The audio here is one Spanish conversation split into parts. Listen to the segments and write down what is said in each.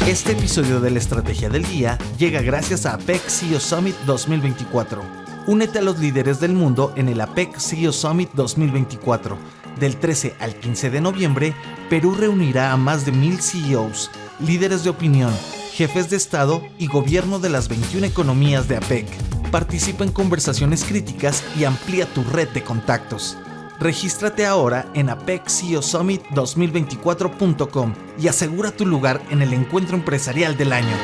Este episodio de la Estrategia del Día llega gracias a APEC CEO Summit 2024. Únete a los líderes del mundo en el APEC CEO Summit 2024. Del 13 al 15 de noviembre, Perú reunirá a más de 1,000 CEOs, líderes de opinión, jefes de Estado y gobierno de las 21 economías de APEC. Participa en conversaciones críticas y amplía tu red de contactos. Regístrate ahora en apecceosummit2024.com y asegura tu lugar en el encuentro empresarial del año.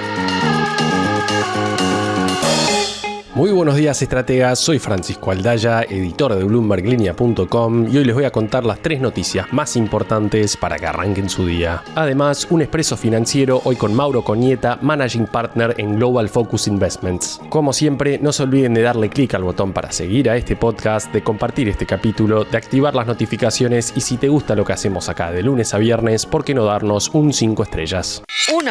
Muy buenos días, estrategas. Soy Francisco Aldaya, editor de BloombergLinea.com, y hoy les voy a contar las 3 noticias más importantes para que arranquen su día. Además, un expreso financiero hoy con Mauro Coñeta, Managing Partner en Global Focus Investments. Como siempre, no se olviden de darle clic al botón para seguir a este podcast, de compartir este capítulo, de activar las notificaciones y si te gusta lo que hacemos acá de lunes a viernes, ¿por qué no darnos un 5 estrellas? 1.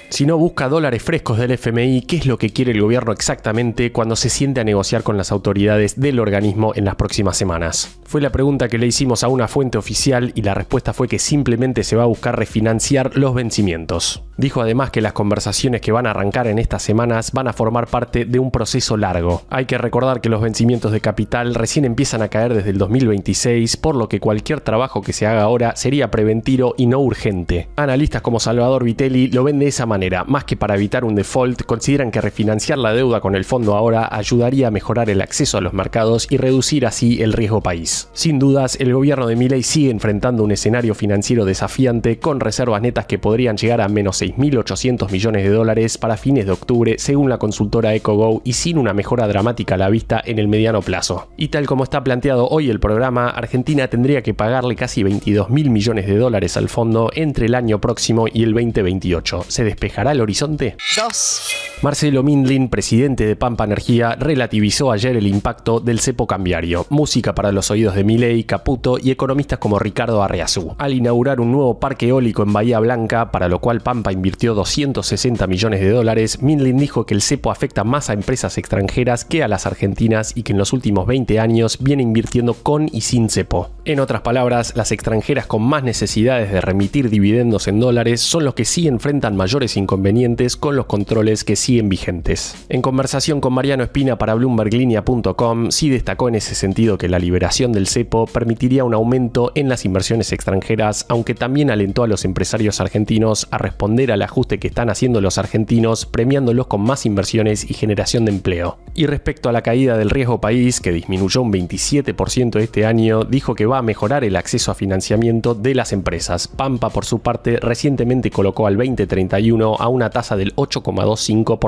Si no busca dólares frescos del FMI, ¿qué es lo que quiere el gobierno exactamente cuando se siente a negociar con las autoridades del organismo en las próximas semanas? Fue la pregunta que le hicimos a una fuente oficial y la respuesta fue que simplemente se va a buscar refinanciar los vencimientos. Dijo además que las conversaciones que van a arrancar en estas semanas van a formar parte de un proceso largo. Hay que recordar que los vencimientos de capital recién empiezan a caer desde el 2026, por lo que cualquier trabajo que se haga ahora sería preventivo y no urgente. Analistas como Salvador Vitelli lo ven de esa manera. Más que para evitar un default, consideran que refinanciar la deuda con el fondo ahora ayudaría a mejorar el acceso a los mercados y reducir así el riesgo país. Sin dudas, el gobierno de Milei sigue enfrentando un escenario financiero desafiante con reservas netas que podrían llegar a menos 6.800 millones de dólares para fines de octubre, según la consultora EcoGo, y sin una mejora dramática a la vista en el mediano plazo. Y tal como está planteado hoy el programa, Argentina tendría que pagarle casi 22.000 millones de dólares al fondo entre el año próximo y el 2028. ¿Se despejará el horizonte? 2. Marcelo Mindlin, presidente de Pampa Energía, relativizó ayer el impacto del cepo cambiario, música para los oídos de Milei, Caputo y economistas como Ricardo Arriazú. Al inaugurar un nuevo parque eólico en Bahía Blanca, para lo cual Pampa invirtió 260 millones de dólares, Mindlin dijo que el cepo afecta más a empresas extranjeras que a las argentinas y que en los últimos 20 años viene invirtiendo con y sin cepo. En otras palabras, las extranjeras con más necesidades de remitir dividendos en dólares son los que sí enfrentan mayores inconvenientes con los controles que siguen vigentes. En conversación con Mariano Espina para BloombergLinea.com, sí destacó en ese sentido que la liberación del cepo permitiría un aumento en las inversiones extranjeras, aunque también alentó a los empresarios argentinos a responder al ajuste que están haciendo los argentinos, premiándolos con más inversiones y generación de empleo. Y respecto a la caída del riesgo país, que disminuyó un 27% este año, dijo que va a mejorar el acceso a financiamiento de las empresas. Pampa, por su parte, recientemente colocó al 2031 a una tasa del 8,25%.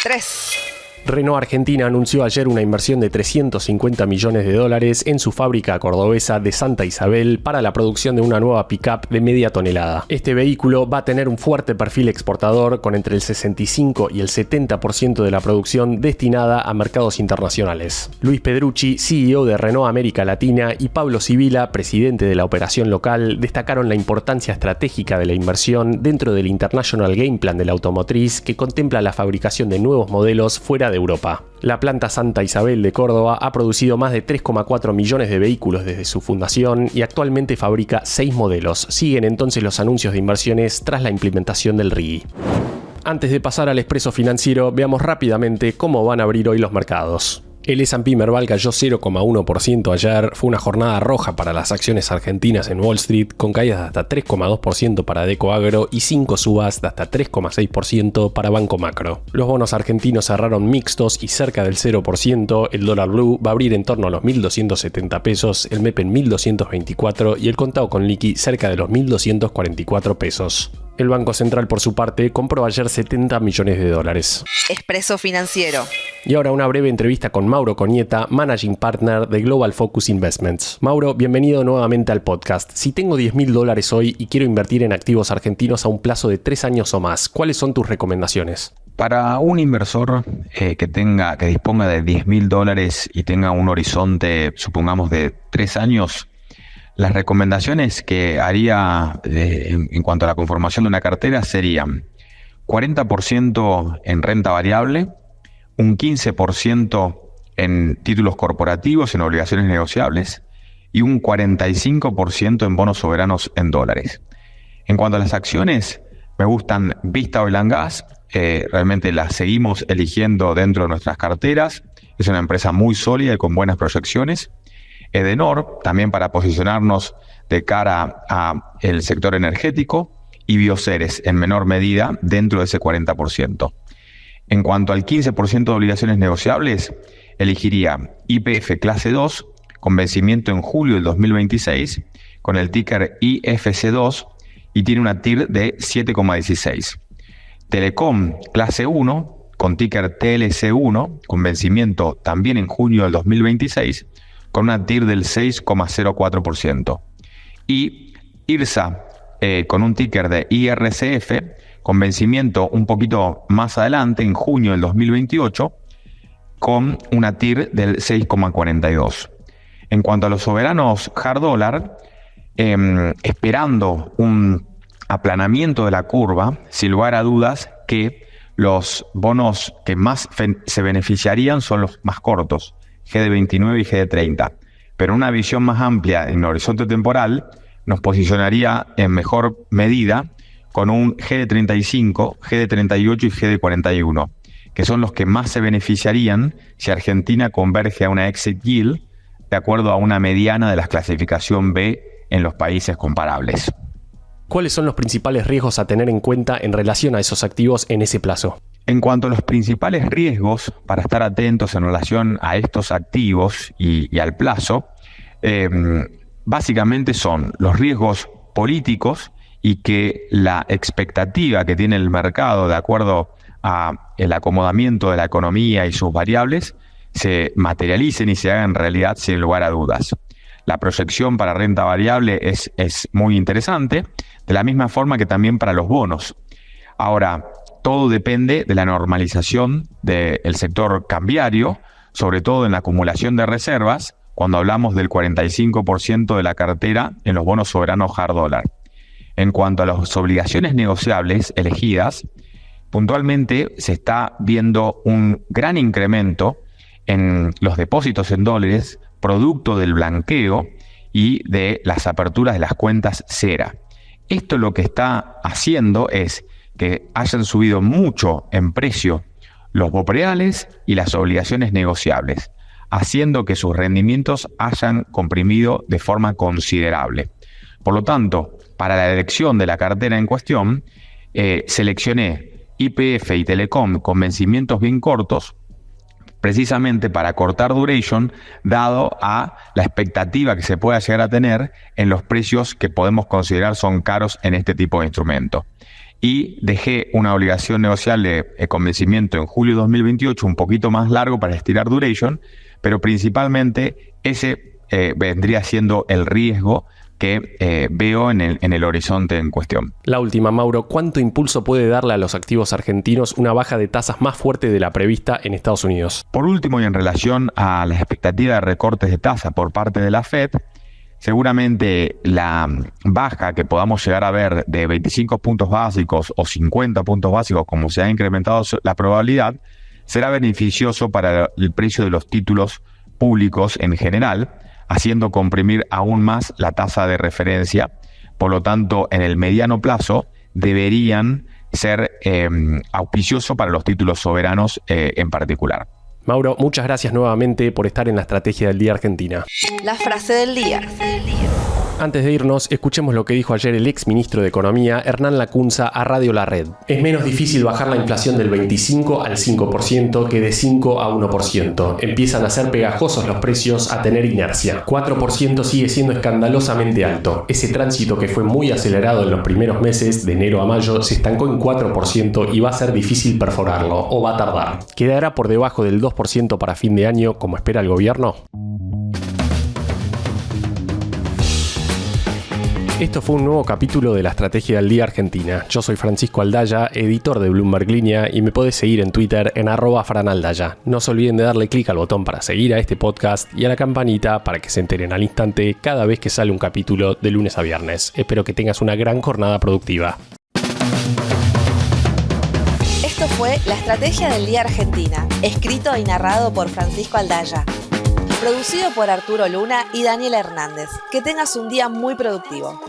3. Renault Argentina anunció ayer una inversión de 350 millones de dólares en su fábrica cordobesa de Santa Isabel para la producción de una nueva pick-up de media tonelada. Este vehículo va a tener un fuerte perfil exportador, con entre el 65 y el 70% de la producción destinada a mercados internacionales. Luis Pedrucci, CEO de Renault América Latina, y Pablo Sibila, presidente de la operación local, destacaron la importancia estratégica de la inversión dentro del International Game Plan de la automotriz, que contempla la fabricación de nuevos modelos fuera de Europa. La planta Santa Isabel de Córdoba ha producido más de 3,4 millones de vehículos desde su fundación y actualmente fabrica 6 modelos. Siguen entonces los anuncios de inversiones tras la implementación del RIGI. Antes de pasar al expreso financiero, veamos rápidamente cómo van a abrir hoy los mercados. El S&P Merval cayó 0,1% ayer. Fue una jornada roja para las acciones argentinas en Wall Street, con caídas de hasta 3,2% para Deco Agro y 5 subas de hasta 3,6% para Banco Macro. Los bonos argentinos cerraron mixtos y cerca del 0%. El dólar blue va a abrir en torno a los 1.270 pesos, el MEP en 1.224 y el contado con liqui cerca de los 1.244 pesos. El Banco Central, por su parte, compró ayer 70 millones de dólares. Expreso financiero. Y ahora una breve entrevista con Mauro Coñeta, Managing Partner de Global Focus Investments. Mauro, bienvenido nuevamente al podcast. Si tengo $10.000 hoy y quiero invertir en activos argentinos a un plazo de 3 años o más, ¿cuáles son tus recomendaciones? Para un inversor que disponga de $10.000 y tenga un horizonte, supongamos, de 3 años, las recomendaciones que haría en cuanto a la conformación de una cartera serían 40% en renta variable, un 15% en títulos corporativos, en obligaciones negociables, y un 45% en bonos soberanos en dólares. En cuanto a las acciones, Me gustan Vista Oil and Gas, realmente la seguimos eligiendo dentro de nuestras carteras. Es una empresa muy sólida y con buenas proyecciones. Edenor, también para posicionarnos de cara a el sector energético. Y Bioceres, en menor medida, dentro de ese 40%. En cuanto al 15% de obligaciones negociables, elegiría YPF clase 2, con vencimiento en julio del 2026, con el ticker IFC2 y tiene una TIR de 7,16. Telecom clase 1, con ticker TLC1, con vencimiento también en junio del 2026, con una TIR del 6,04%. Y IRSA, con un ticker de IRCF, con vencimiento un poquito más adelante, en junio del 2028, con una TIR del 6,42. En cuanto a los soberanos hard dollar, esperando un aplanamiento de la curva, sin lugar a dudas que los bonos que más se beneficiarían son los más cortos, GD29 y GD30. Pero una visión más amplia en horizonte temporal nos posicionaría en mejor medida con un GD35, GD38 y GD41, que son los que más se beneficiarían si Argentina converge a una exit yield de acuerdo a una mediana de la clasificación B en los países comparables. ¿Cuáles son los principales riesgos a tener en cuenta en relación a esos activos en ese plazo? En cuanto a los principales riesgos para estar atentos en relación a estos activos y al plazo, básicamente son los riesgos políticos y que la expectativa que tiene el mercado de acuerdo a el acomodamiento de la economía y sus variables se materialicen y se hagan realidad sin lugar a dudas. La proyección para renta variable es muy interesante, de la misma forma que también para los bonos. Ahora, todo depende de la normalización del sector cambiario, sobre todo en la acumulación de reservas, cuando hablamos del 45% de la cartera en los bonos soberanos hard dollar. En cuanto a las obligaciones negociables elegidas, puntualmente se está viendo un gran incremento en los depósitos en dólares, producto del blanqueo y de las aperturas de las cuentas cera. Esto lo que está haciendo es que hayan subido mucho en precio los bopreales y las obligaciones negociables, haciendo que sus rendimientos hayan comprimido de forma considerable. Por lo tanto, para la elección de la cartera en cuestión, seleccioné YPF y Telecom con vencimientos bien cortos, precisamente para cortar duration, dado a la expectativa que se pueda llegar a tener en los precios que podemos considerar son caros en este tipo de instrumento. Y dejé una obligación negociable con vencimiento en julio de 2028, un poquito más largo para estirar duration, pero principalmente ese vendría siendo el riesgo que veo en el horizonte en cuestión. La última, Mauro, ¿cuánto impulso puede darle a los activos argentinos una baja de tasas más fuerte de la prevista en Estados Unidos? Por último, y en relación a las expectativas de recortes de tasa por parte de la Fed, seguramente la baja que podamos llegar a ver de 25 puntos básicos o 50 puntos básicos, como se ha incrementado la probabilidad, será beneficioso para el precio de los títulos públicos en general, haciendo comprimir aún más la tasa de referencia. Por lo tanto, en el mediano plazo deberían ser auspiciosos para los títulos soberanos en particular. Mauro, muchas gracias nuevamente por estar en la Estrategia del Día Argentina. La frase del día. Antes de irnos, escuchemos lo que dijo ayer el ex ministro de Economía, Hernán Lacunza, a Radio La Red. Es menos difícil bajar la inflación del 25 al 5% que de 5 a 1%. Empiezan a ser pegajosos los precios, a tener inercia. 4% sigue siendo escandalosamente alto. Ese tránsito que fue muy acelerado en los primeros meses, de enero a mayo, se estancó en 4% y va a ser difícil perforarlo, o va a tardar. ¿Quedará por debajo del 2% para fin de año, como espera el gobierno? Esto fue un nuevo capítulo de la Estrategia del Día Argentina. Yo soy Francisco Aldaya, editor de Bloomberg Línea, y me podés seguir en Twitter en @franaldaya. No se olviden de darle clic al botón para seguir a este podcast y a la campanita para que se enteren al instante cada vez que sale un capítulo de lunes a viernes. Espero que tengas una gran jornada productiva. Esto fue La Estrategia del Día Argentina, escrito y narrado por Francisco Aldaya. Producido por Arturo Luna y Daniel Hernández. Que tengas un día muy productivo.